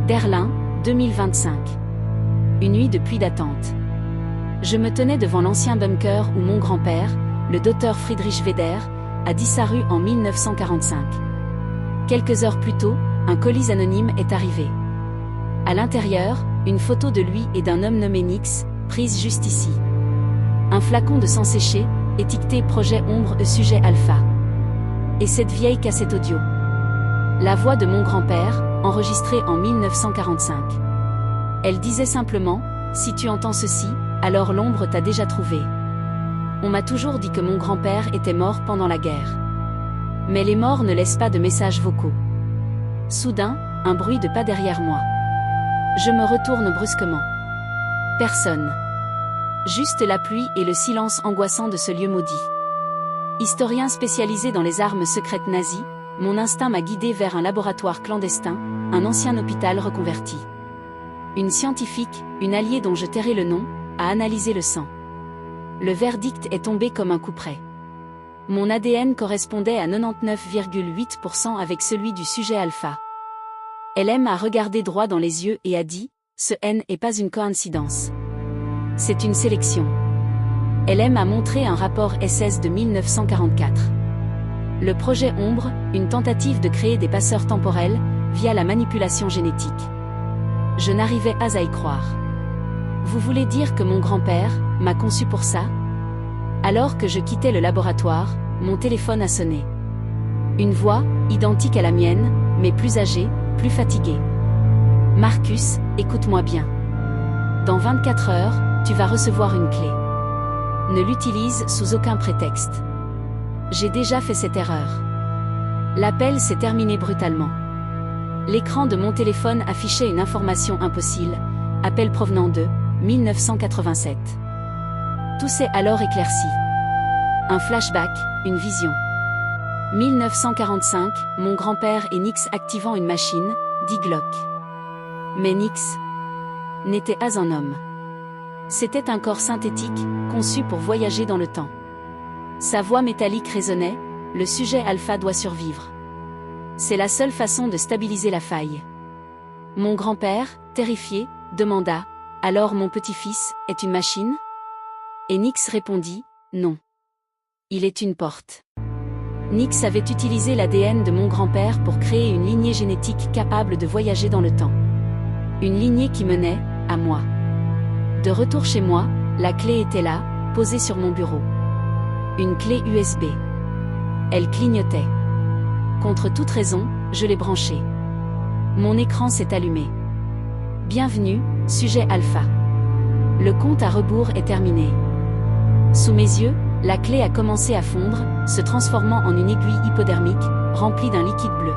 Berlin, 2025. Une nuit de pluie d'attente. Je me tenais devant l'ancien bunker où mon grand-père, le docteur Friedrich Weder, a disparu en 1945. Quelques heures plus tôt, un colis anonyme est arrivé. À l'intérieur, une photo de lui et d'un homme nommé Nix, prise juste ici. Un flacon de sang séché, étiqueté Projet Ombre E Sujet Alpha. Et cette vieille cassette audio. La voix de mon grand-père, enregistrée en 1945. Elle disait simplement, « Si tu entends ceci, alors l'ombre t'a déjà trouvé. » On m'a toujours dit que mon grand-père était mort pendant la guerre. Mais les morts ne laissent pas de messages vocaux. Soudain, un bruit de pas derrière moi. Je me retourne brusquement. Personne. Juste la pluie et le silence angoissant de ce lieu maudit. Historien spécialisé dans les armes secrètes nazies, mon instinct m'a guidé vers un laboratoire clandestin, un ancien hôpital reconverti. Une scientifique, une alliée dont je tairai le nom, a analysé le sang. Le verdict est tombé comme un coup près. Mon ADN correspondait à 99,8% avec celui du sujet alpha. Elle m'a regardé droit dans les yeux et a dit, « Ce N n'est pas une coïncidence. C'est une sélection. » Elle m'a montré un rapport SS de 1944. Le projet Ombre, une tentative de créer des passeurs temporels, via la manipulation génétique. Je n'arrivais pas à y croire. Vous voulez dire que mon grand-père m'a conçu pour ça? Alors que je quittais le laboratoire, mon téléphone a sonné. Une voix, identique à la mienne, mais plus âgée, plus fatiguée. « Marcus, écoute-moi bien. Dans 24 heures, tu vas recevoir une clé. Ne l'utilise sous aucun prétexte. » J'ai déjà fait cette erreur. L'appel s'est terminé brutalement. L'écran de mon téléphone affichait une information impossible, appel provenant de 1987. Tout s'est alors éclairci. Un flashback, une vision. 1945, mon grand-père et Nix activant une machine, dit Glock. Mais Nix n'était pas un homme. C'était un corps synthétique, conçu pour voyager dans le temps. Sa voix métallique résonnait, le sujet alpha doit survivre. C'est la seule façon de stabiliser la faille. Mon grand-père, terrifié, demanda, « Alors mon petit-fils, est une machine ?» Et Nix répondit, « Non. Il est une porte. » Nix avait utilisé l'ADN de mon grand-père pour créer une lignée génétique capable de voyager dans le temps. Une lignée qui menait, à moi. De retour chez moi, la clé était là, posée sur mon bureau. Une clé USB. Elle clignotait. Contre toute raison, je l'ai branchée. Mon écran s'est allumé. Bienvenue, sujet alpha. Le compte à rebours est terminé. Sous mes yeux, la clé a commencé à fondre, se transformant en une aiguille hypodermique, remplie d'un liquide bleu.